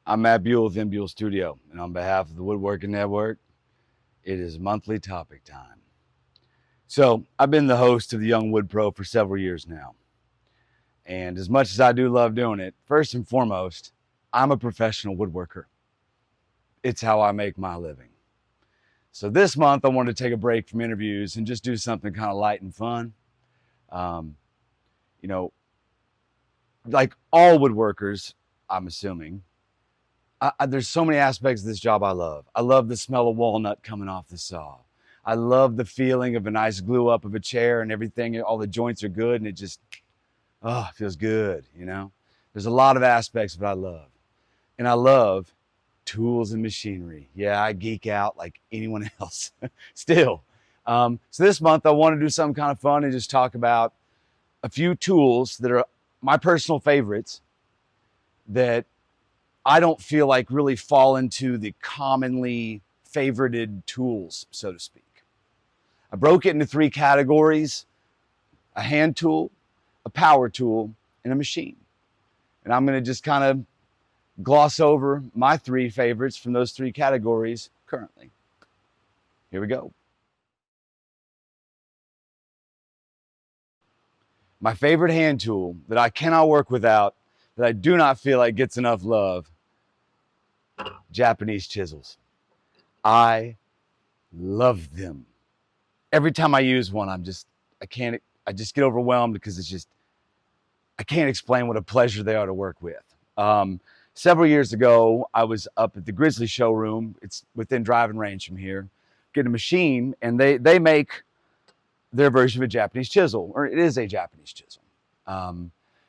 I'm Matt Buell with M. Buell Studio, and on behalf of the Woodworking Network, it is monthly topic time. So, I've been the host of the Young Wood Pro for several years now. And as much as I do love doing it, first and foremost, I'm a professional woodworker. It's how I make my living. So this month, I wanted to take a break from interviews and just do something kind of light and fun. Um, you know, like all woodworkers, I'm assuming, there's so many aspects of this job I love. I love the smell of walnut coming off the saw. I love the feeling of a nice glue up of a chair and everything. All the joints are good and it just, it feels good, you know? There's a lot of aspects of it I love. And I love tools and machinery. Yeah, I geek out like anyone else still. So this month I want to do something kind of fun and just talk about a few tools that are my personal favorites that I don't feel like really fall into the commonly favorited tools, so to speak. I broke it into three categories: a hand tool, a power tool, and a machine. And I'm going to just kind of gloss over my three favorites from those three categories currently. Here we go. My favorite hand tool that I cannot work without, that I do not feel like gets enough love: Japanese chisels. I love them. Every time I use one, I just get overwhelmed because I can't explain what a pleasure they are to work with. Several years ago, I was up at the Grizzly showroom. It's within driving range from here. Get a machine, and they make their version of a Japanese chisel, or it is a Japanese chisel.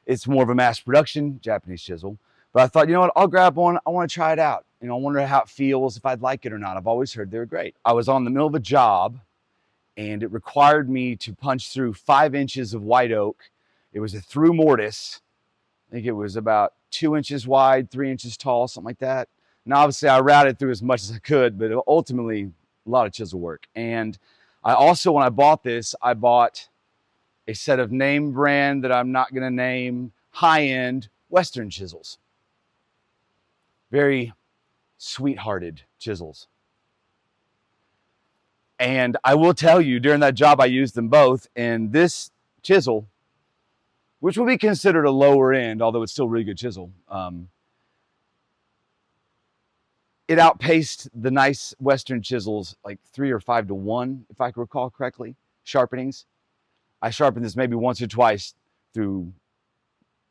It's more of a mass production Japanese chisel. But I thought, you know what, I'll grab one. I want to try it out. I wonder how it feels, if I'd like it or not. I've always heard they were great. I was on the middle of a job, and it required me to punch through 5 inches of white oak. It was a through mortise. I think it was about 2 inches wide, 3 inches tall, something like that. Now, obviously, I routed through as much as I could, but ultimately, a lot of chisel work. And I also, when I bought this, I bought a set of name brand that I'm not going to name, high-end Western chisels. Very sweethearted chisels. And I will tell you, during that job, I used them both. And this chisel, which will be considered a lower end, although it's still a really good chisel, it outpaced the nice Western chisels like 3 or 5 to 1, if I can recall correctly, sharpenings. I sharpened this maybe once or twice through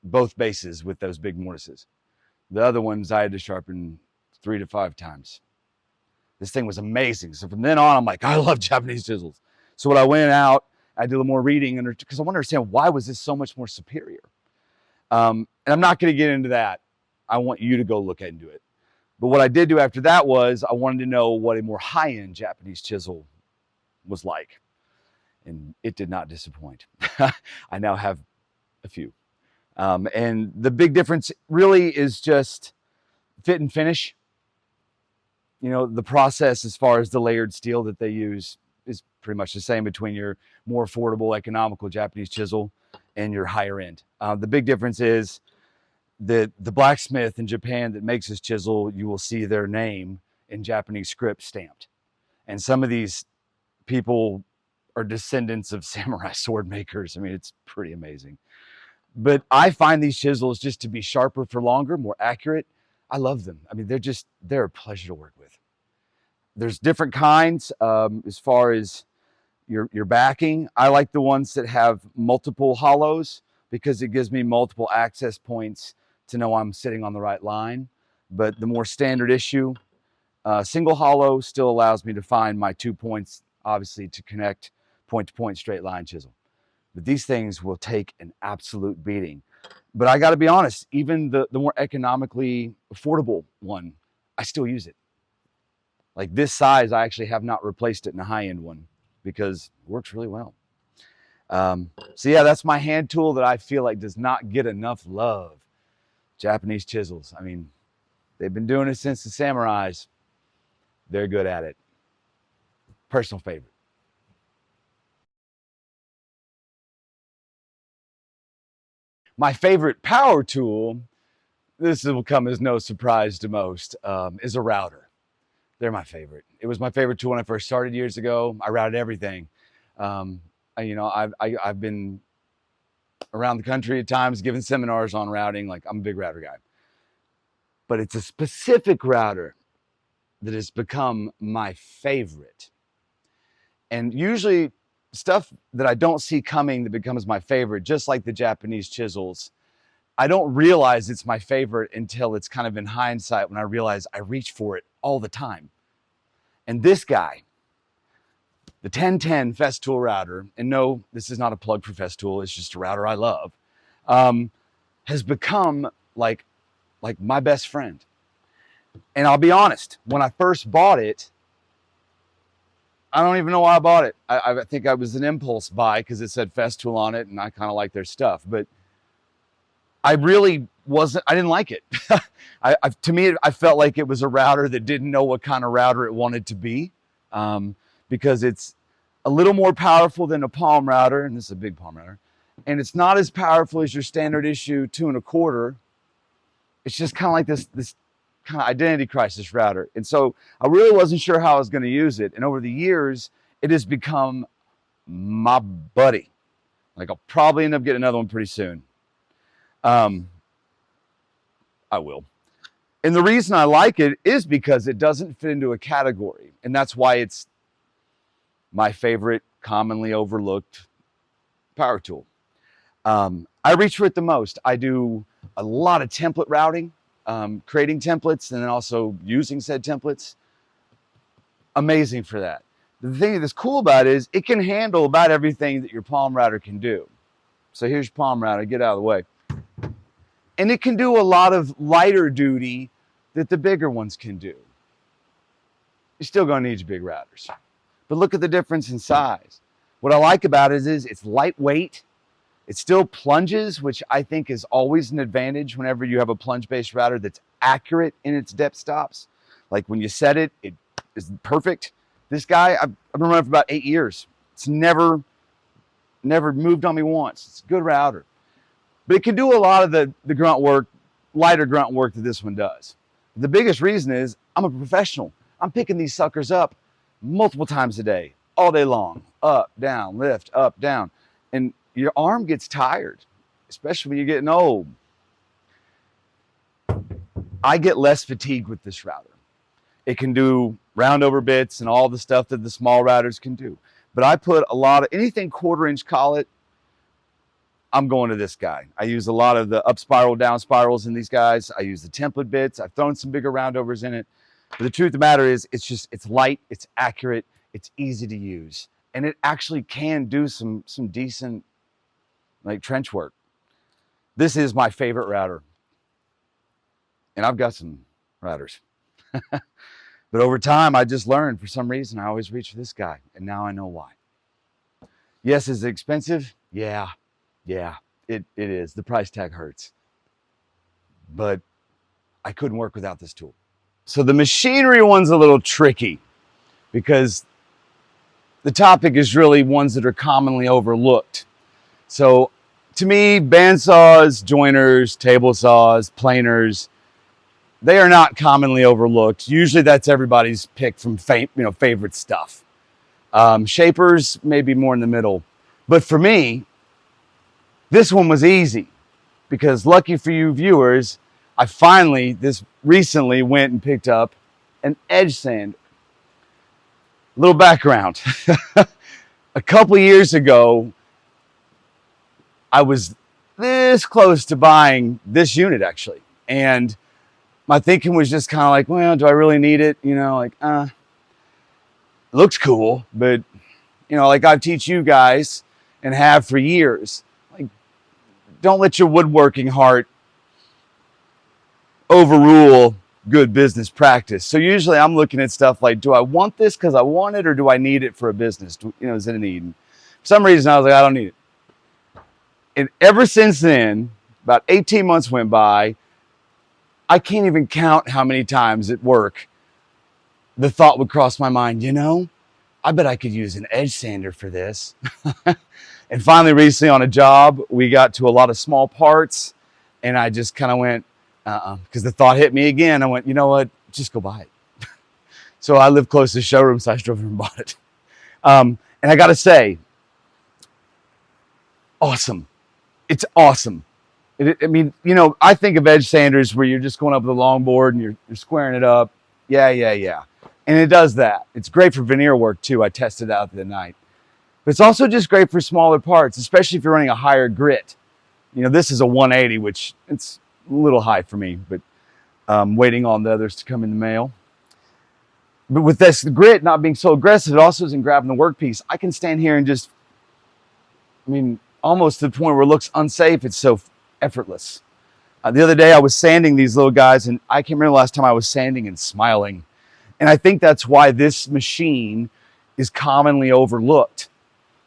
both bases with those big mortises. The other ones I had to sharpen 3 to 5 times. This thing was amazing. So from then on, I'm like, I love Japanese chisels. So when I went out, I did a little more reading because I want to understand, why was this so much more superior? And I'm not going to get into that. I want you to go look into it. But what I did do after that was I wanted to know what a more high-end Japanese chisel was like. And it did not disappoint. I now have a few. And the big difference really is just fit and finish. The process as far as the layered steel that they use is pretty much the same between your more affordable, economical Japanese chisel and your higher end. The big difference is that the blacksmith in Japan that makes this chisel, you will see their name in Japanese script stamped. And some of these people are descendants of samurai sword makers. I mean, it's pretty amazing. But I find these chisels just to be sharper for longer, more accurate. I love them. I mean, they're a pleasure to work with. There's different kinds as far as your backing. I like the ones that have multiple hollows because it gives me multiple access points to know I'm sitting on the right line. But the more standard issue, single hollow still allows me to find my 2 points, obviously, to connect point-to-point straight line chisel. But these things will take an absolute beating. But I got to be honest, even the more economically affordable one, I still use it. Like this size, I actually have not replaced it in a high-end one because it works really well. So yeah, that's my hand tool that I feel like does not get enough love. Japanese chisels. I mean, they've been doing it since the samurais. They're good at it. Personal favorite. My favorite power tool this will come as no surprise to most, is a router. They're my favorite. It was my favorite tool when I first started years ago. I routed everything. Um, I've been around the country at times giving seminars on routing. Like, I'm a big router guy. But it's a specific router that has become my favorite. And usually stuff that I don't see coming that becomes my favorite, just like the Japanese chisels, I don't realize it's my favorite until it's kind of in hindsight when I realize I reach for it all the time. And this guy, the 1010 Festool router, and no, this is not a plug for Festool, it's just a router I love, has become like my best friend. And I'll be honest, when I first bought it, I don't even know why I bought it. I think I was an impulse buy because it said Festool on it and I kind of like their stuff. But I really wasn't, I didn't like it. To me, I felt like it was a router that didn't know what kind of router it wanted to be, because it's a little more powerful than a palm router, and this is a big palm router, and it's not as powerful as your standard issue 2 1/4. It's just kind of like this kind of identity crisis router. And so I really wasn't sure how I was going to use it. And over the years, it has become my buddy. Like, I'll probably end up getting another one pretty soon. I will. And the reason I like it is because it doesn't fit into a category. And that's why it's my favorite commonly overlooked power tool. I reach for it the most. I do a lot of template routing, creating templates and then also using said templates. Amazing for that. The thing that's cool about it is it can handle about everything that your palm router can do. So here's your palm router, get out of the way. And it can do a lot of lighter duty that the bigger ones can do. You're still going to need your big routers. But look at the difference in size. What I like about it is it's lightweight. It still plunges, which I think is always an advantage whenever you have a plunge-based router that's accurate in its depth stops. Like, when you set it, it is perfect. This guy, I've been running for about 8 years. It's never moved on me once. It's a good router. But it can do a lot of the grunt work, lighter grunt work that this one does. The biggest reason is I'm a professional. I'm picking these suckers up multiple times a day, all day long. Up, down, lift, up, down. And your arm gets tired, especially when you're getting old. I get less fatigue with this router. It can do round over bits and all the stuff that the small routers can do. But I put a lot of anything 1/4 inch collet, I'm going to this guy. I use a lot of the up spiral, down spirals in these guys. I use the template bits. I've thrown some bigger roundovers in it. But the truth of the matter is, it's light, it's accurate, it's easy to use. And it actually can do some decent, like, trench work. This is my favorite router. And I've got some routers. But over time, I just learned, for some reason, I always reach for this guy. And now I know why. Yes, is it expensive? Yeah, it is. The price tag hurts. But I couldn't work without this tool. So the machinery one's a little tricky because the topic is really ones that are commonly overlooked. So to me, bandsaws, joiners, table saws, planers, they are not commonly overlooked. Usually that's everybody's pick from favorite stuff. Shapers may be more in the middle. But for me, this one was easy because, lucky for you viewers, I this recently went and picked up an edge sander. Little background. A couple years ago, I was this close to buying this unit, actually. And my thinking was just kind of like, well, do I really need it? It looks cool, but, like I teach you guys and have for years, like, don't let your woodworking heart overrule good business practice. So usually I'm looking at stuff like, do I want this because I want it, or do I need it for a business? Is it a need? And for some reason, I was like, I don't need it. And ever since then, about 18 months went by. I can't even count how many times at work the thought would cross my mind, I bet I could use an edge sander for this. And finally, recently on a job, we got to a lot of small parts, and I just kind of went, Because the thought hit me again. I went, you know what? Just go buy it. So I live close to the showroom, so I drove over and bought it. And I got to say, awesome. It's awesome. I mean, you know, I think of edge sanders where you're just going up with a longboard and you're squaring it up. Yeah. And it does that. It's great for veneer work too. I tested it out the other night. But it's also just great for smaller parts, especially if you're running a higher grit. You know, this is a 180, which it's a little high for me, but waiting on the others to come in the mail. But with this grit not being so aggressive, it also isn't grabbing the workpiece. I can stand here and just, I mean, almost to the point where it looks unsafe. It's so effortless. The other day I was sanding these little guys, and I can't remember the last time I was sanding and smiling. And I think that's why this machine is commonly overlooked,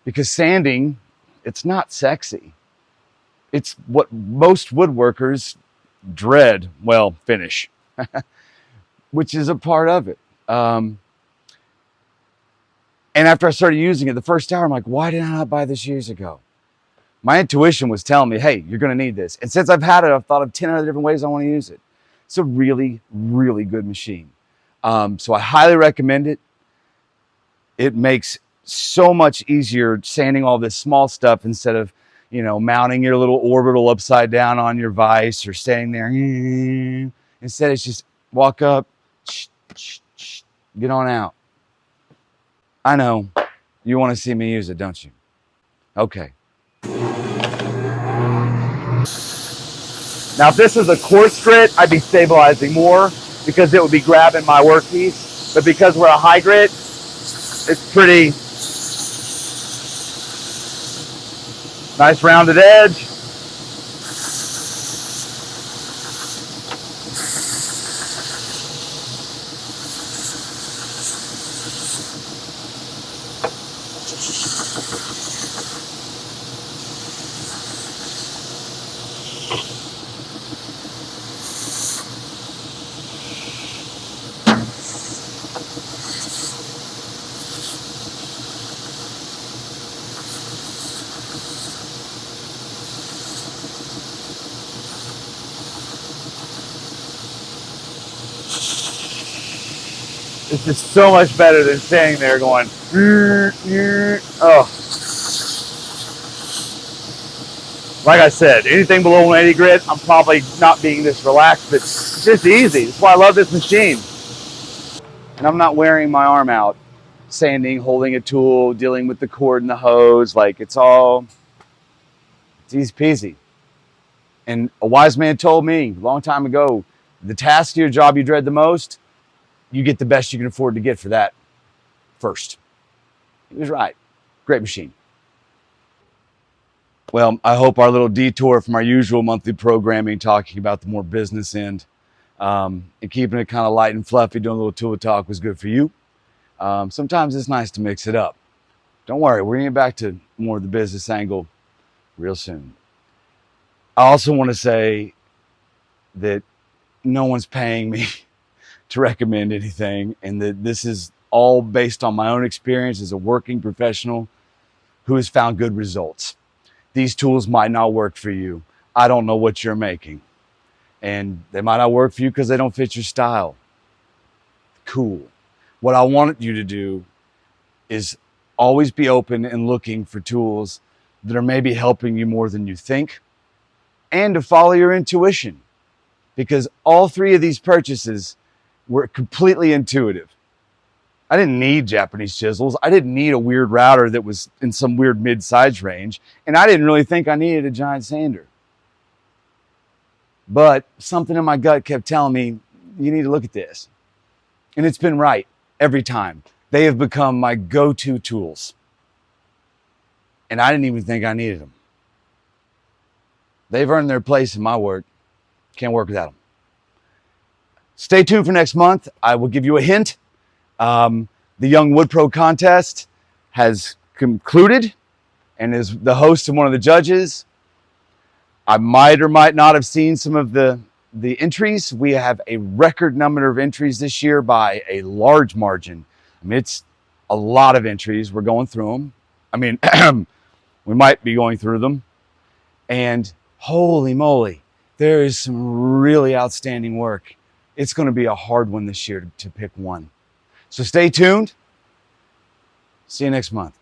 because sanding, it's not sexy. It's what most woodworkers dread, well, finish, which is a part of it. And after I started using it, the first hour, I'm like, why did I not buy this years ago? My intuition was telling me, hey, you're going to need this. And since I've had it, I've thought of 10 other different ways I want to use it. It's a really, really good machine. So I highly recommend it. It makes so much easier sanding all this small stuff instead of, you know, mounting your little orbital upside down on your vise or standing there. Instead, it's just walk up, get on out. I know you want to see me use it, don't you? Okay. Now, if this is a coarse grit, I'd be stabilizing more because it would be grabbing my workpiece. But because we're a high grit, it's pretty nice rounded edge. It's just so much better than standing there going, oh. Like I said, anything below 180 grit, I'm probably not being this relaxed, but it's just easy. That's why I love this machine. And I'm not wearing my arm out, sanding, holding a tool, dealing with the cord and the hose. Like it's easy peasy. And a wise man told me a long time ago, the task of your job you dread the most, you get the best you can afford to get for that first. He was right. Great machine. Well, I hope our little detour from our usual monthly programming, talking about the more business end and keeping it kind of light and fluffy, doing a little tool talk, was good for you. Sometimes it's nice to mix it up. Don't worry, we're going to get back to more of the business angle real soon. I also want to say that no one's paying me to recommend anything, and that this is all based on my own experience as a working professional who has found good results. These tools might not work for you. I don't know what you're making, and they might not work for you because they don't fit your style. Cool. What I want you to do is always be open and looking for tools that are maybe helping you more than you think, and to follow your intuition, because all three of these purchases were completely intuitive. I didn't need Japanese chisels. I didn't need a weird router that was in some weird mid-size range. And I didn't really think I needed a giant sander. But something in my gut kept telling me, you need to look at this. And it's been right every time. They have become my go-to tools. And I didn't even think I needed them. They've earned their place in my work. Can't work without them. Stay tuned for next month. I will give you a hint. The Young Wood Pro contest has concluded, and is the host and one of the judges. I might or might not have seen some of the entries. We have a record number of entries this year by a large margin. I mean, it's a lot of entries. We're going through them. I mean, we might be going through them. And holy moly, There is some really outstanding work. It's going to be a hard one this year to pick one. So stay tuned. See you next month.